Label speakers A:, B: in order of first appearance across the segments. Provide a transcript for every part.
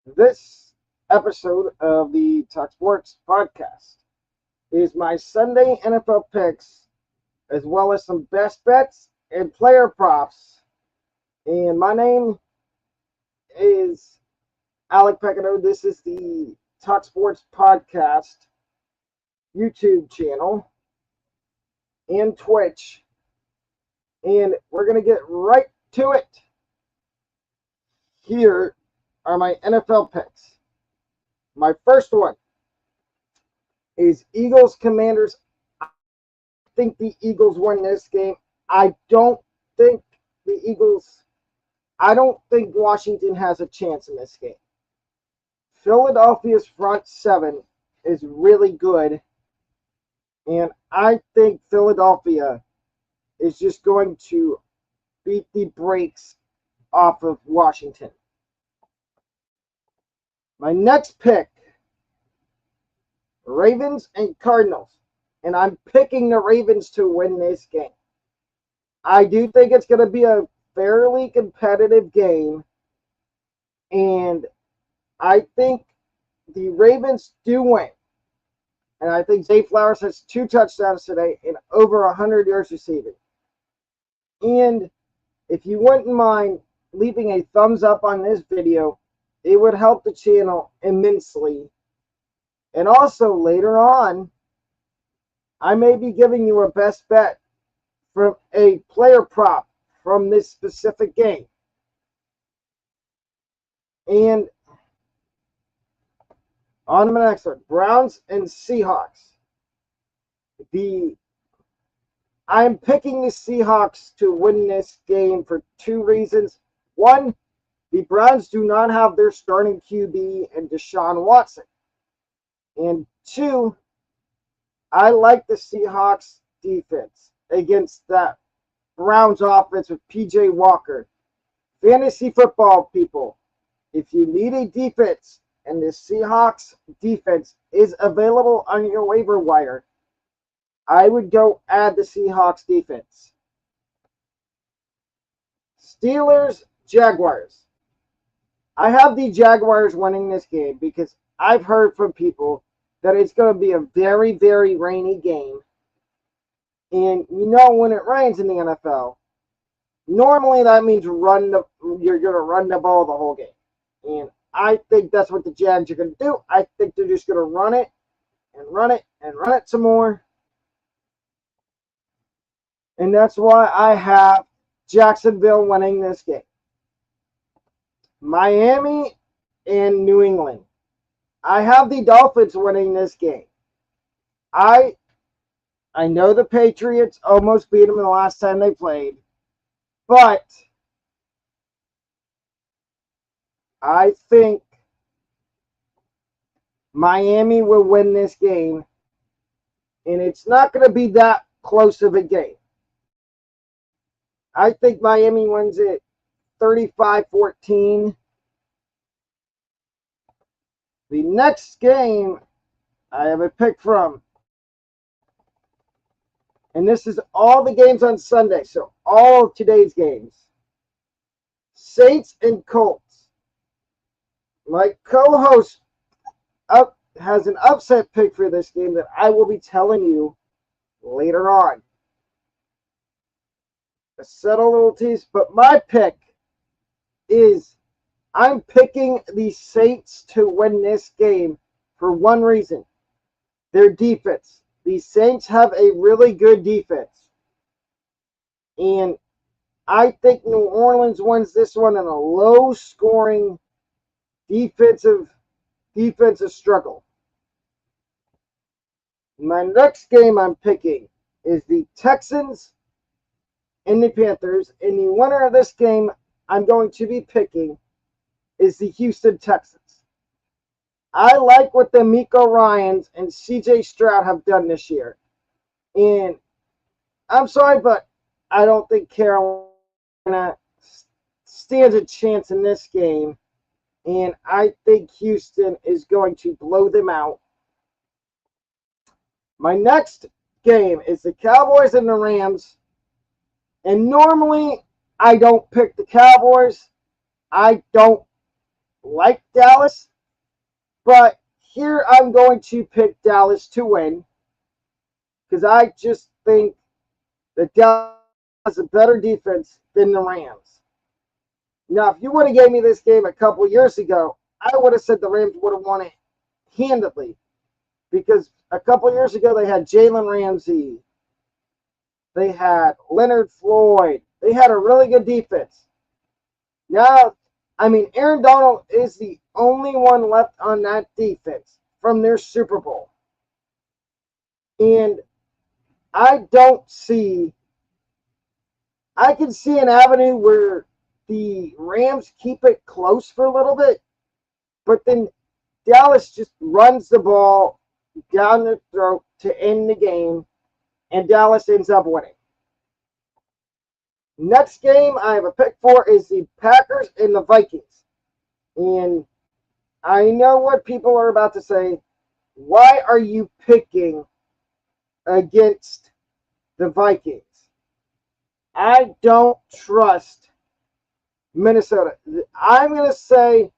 A: This episode of the Talk Sports podcast is my Sunday NFL picks, as well as some best bets and player props. And my name is Alec Pequignot. This is the Talk Sports podcast YouTube channel and Twitch. And we're going to get right to it. Here are my NFL picks. My first one is Eagles Commanders. I think the Eagles win this game. I don't think Washington has a chance in this game. Philadelphia's front seven is really good, and I think Philadelphia is just going to beat the brakes off of Washington. My next pick, Ravens and Cardinals. And I'm picking the Ravens to win this game. I do think it's going to be a fairly competitive game. And I think the Ravens do win. And I think Zay Flowers has 2 touchdowns today and over 100 yards receiving. And if you wouldn't mind leaving a thumbs up on this video, it would help the channel immensely. And also later on, I may be giving you a best bet from a player prop from this specific game. And on to the next one, Browns and Seahawks. I'm picking the Seahawks to win this game for 2 reasons. One, the Browns do not have their starting QB and Deshaun Watson. And 2, I like the Seahawks defense against that Browns offense with P.J. Walker. Fantasy football people, if you need a defense and the Seahawks defense is available on your waiver wire, I would go add the Seahawks defense. Steelers, Jaguars. I have the Jaguars winning this game because I've heard from people that it's going to be a very, very rainy game. And you know when it rains in the NFL, normally that means you're going to run the ball the whole game. And I think that's what the Jags are going to do. I think they're just going to run it and run it and run it some more. And that's why I have Jacksonville winning this game. Miami and New England. I have the Dolphins winning this game. I know the Patriots almost beat them the last time they played, but I think Miami will win this game, and it's not going to be that close of a game. I think Miami wins it 35-14. The next game I have a pick from, and this is all the games on Sunday, so all of today's games. Saints and Colts. My co-host has an upset pick for this game that I will be telling you later on. A subtle little tease, but my pick is I'm picking the Saints to win this game for one reason. Their defense. The Saints have a really good defense. And I think New Orleans wins this one in a low-scoring defensive struggle. My next game I'm picking is the Texans and the Panthers. And the winner of this game I'm going to be picking is the Houston Texans. I like what the Miko Ryans and C.J. Stroud have done this year. And I'm sorry, but I don't think Carolina stands a chance in this game. And I think Houston is going to blow them out. My next game is the Cowboys and the Rams. And normally I don't pick the Cowboys. I don't like Dallas, but here I'm going to pick Dallas to win because I just think that Dallas has a better defense than the Rams. Now, if you would have gave me this game a couple years ago, I would have said the Rams would have won it handedly because a couple years ago they had Jalen Ramsey, they had Leonard Floyd, they had a really good defense. Now, Aaron Donald is the only one left on that defense from their Super Bowl. And I can see an avenue where the Rams keep it close for a little bit, but then Dallas just runs the ball down their throat to end the game, and Dallas ends up winning. Next game I have a pick for is the Packers and the Vikings. And I know what people are about to say. Why are you picking against the Vikings? I don't trust Minnesota. I'm going to say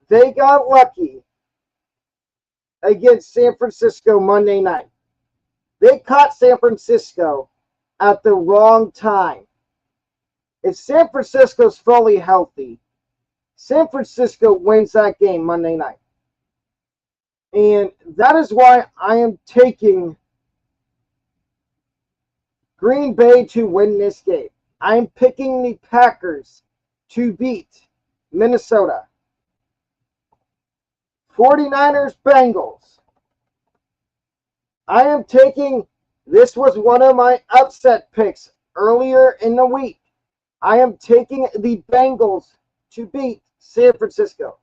A: they got lucky against San Francisco Monday night. They caught San Francisco at the wrong time. If San Francisco's fully healthy, San Francisco wins that game Monday night. And that is why I am taking Green Bay to win this game. I'm picking the Packers to beat Minnesota. 49ers Bengals. I am taking, this was one of my upset picks earlier in the week. I am taking the Bengals to beat San Francisco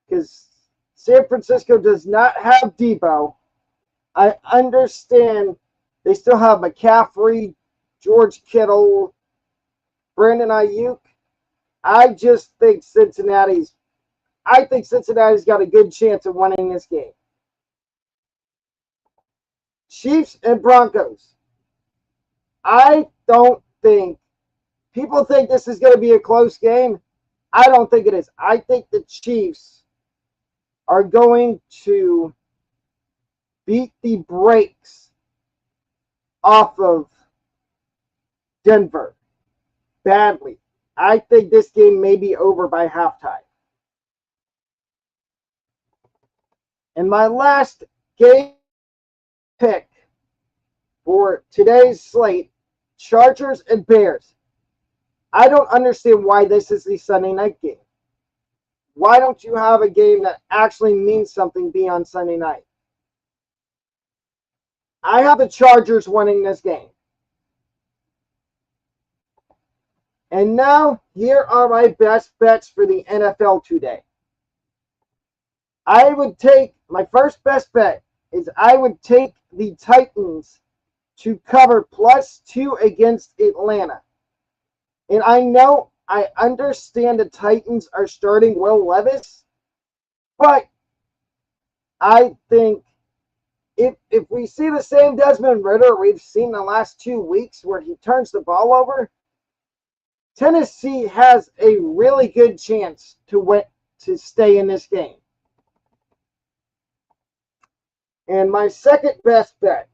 A: because San Francisco does not have Debo. I understand they still have McCaffrey, George Kittle, Brandon Ayuk. I think Cincinnati's got a good chance of winning this game. Chiefs and Broncos. I don't think people think this is going to be a close game. I don't think it is. I think the Chiefs are going to beat the brakes off of Denver badly. I think this game may be over by halftime. And my last game pick for today's slate, Chargers and Bears. I don't understand why this is the Sunday night game. Why don't you have a game that actually means something be on Sunday night? I have the Chargers winning this game. And now, here are my best bets for the NFL today. My first best bet is I would take the Titans to cover +2 against Atlanta. And I understand the Titans are starting Will Levis, but I think if we see the same Desmond Ridder we've seen the last 2 weeks where he turns the ball over, Tennessee has a really good chance to stay in this game. And my second best bet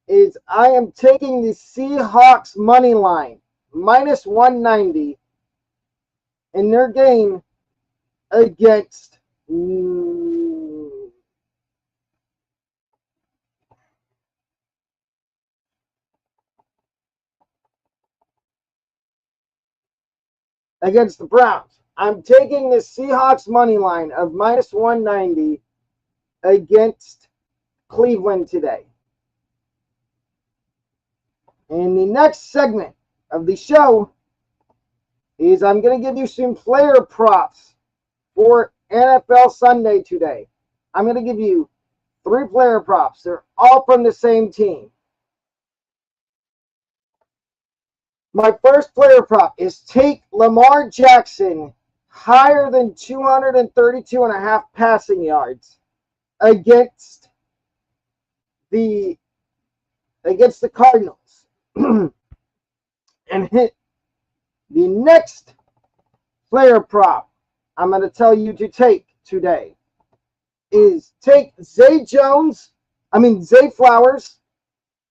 A: is I am taking the Seahawks money line -190 in their game against the Browns. I'm taking the Seahawks money line of -190 against Cleveland today. And the next segment of the show is I'm going to give you some player props for NFL Sunday today. I'm going to give you 3 player props. They're all from the same team. My first player prop is take Lamar Jackson higher than 232.5 passing yards against the Cardinals. And hit the next player prop I'm going to tell you to take today is take Zay Flowers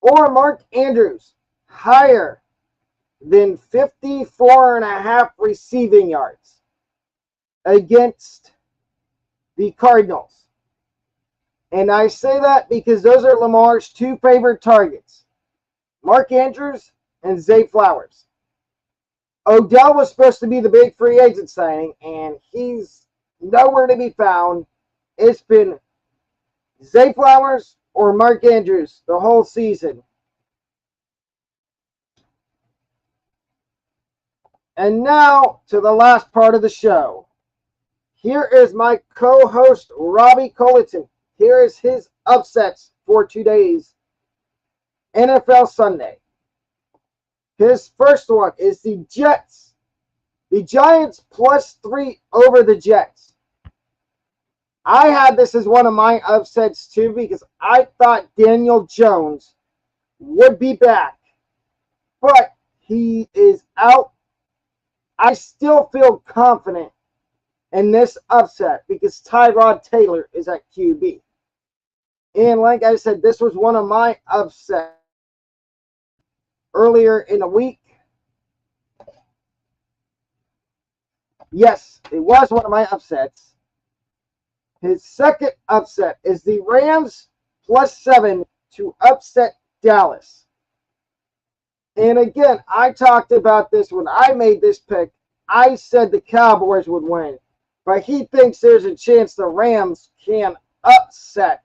A: or Mark Andrews higher than 54.5 receiving yards against the Cardinals. And I say that because those are Lamar's two favorite targets, Mark Andrews and Zay Flowers. Odell was supposed to be the big free agent signing, and he's nowhere to be found. It's been Zay Flowers or Mark Andrews the whole season. And now to the last part of the show. Here is my co-host, Robbie Colleton. Here is his upsets for today's NFL Sunday. His first one is the Jets. The Giants +3 over the Jets. I had this as one of my upsets too because I thought Daniel Jones would be back. But he is out. I still feel confident in this upset because Tyrod Taylor is at QB. And like I said, this was one of my upsets earlier in the week. Yes, it was one of my upsets. His second upset is the Rams +7 to upset Dallas. And again, I talked about this when I made this pick. I said the Cowboys would win. But he thinks there's a chance the Rams can upset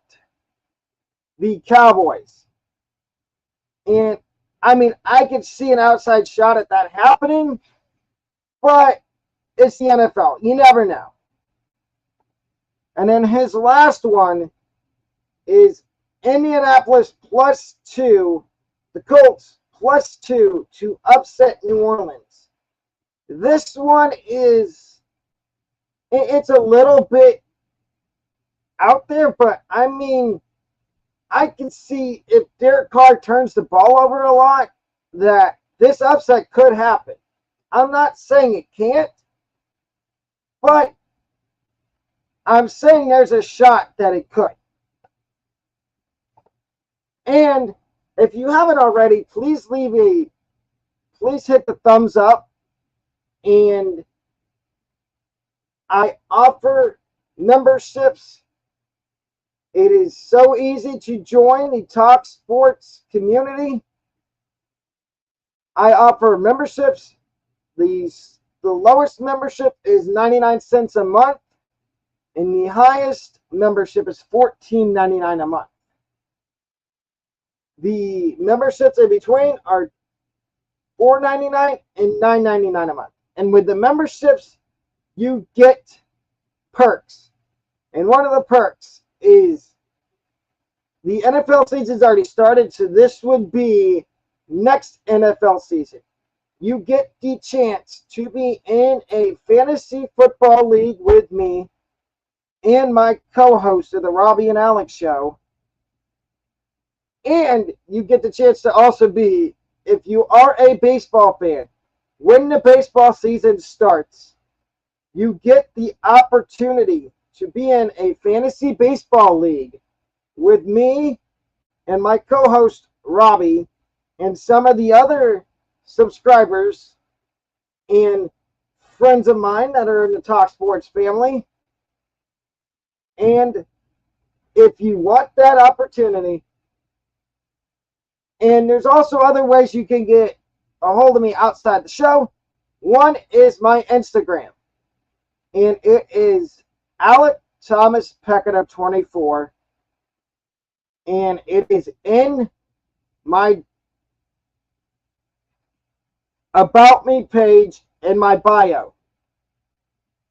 A: the Cowboys. And, I mean, I could see an outside shot at that happening. But it's the NFL. You never know. And then his last one is Indianapolis +2. The Colts +2 to upset New Orleans. This one is, it's a little bit out there, but I mean, I can see if Derek Carr turns the ball over a lot, that this upset could happen. I'm not saying it can't, but I'm saying there's a shot that it could. And if you haven't already, please hit the thumbs up. And I offer memberships. It is so easy to join the Talk Sports community. I offer memberships. The lowest membership is 99 cents a month, and the highest membership is $14.99 a month. The memberships in between are $4.99 and $9.99 a month. And with the memberships, you get perks. And one of the perks is the NFL season's already started, so this would be next NFL season. You get the chance to be in a fantasy football league with me and my co-host of the Robbie and Alec show. And you get the chance to also be, if you are a baseball fan, when the baseball season starts, you get the opportunity to be in a fantasy baseball league with me and my co-host Robbie and some of the other subscribers and friends of mine that are in the Talk Sports family. And if you want that opportunity, and there's also other ways you can get a hold of me outside the show. One is my Instagram, and it is Alec Thomas Pequignot 24, and it is in my About Me page in my bio.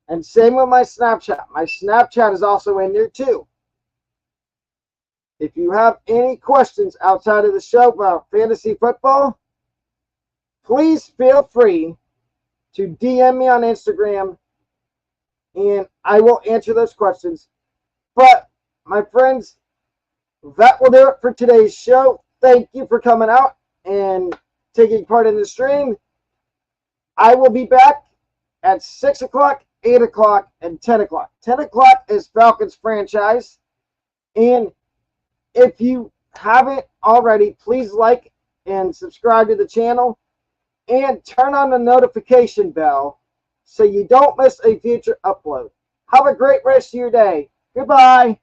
A: And same with my Snapchat. My Snapchat is also in there too. If you have any questions outside of the show about fantasy football, please feel free to DM me on Instagram, and I will answer those questions. But, my friends, that will do it for today's show. Thank you for coming out and taking part in the stream. I will be back at 6 o'clock, 8 o'clock, and 10 o'clock. 10 o'clock is Falcons franchise. And if you haven't already, please like and subscribe to the channel and turn on the notification bell so you don't miss a future upload. Have a great rest of your day. Goodbye.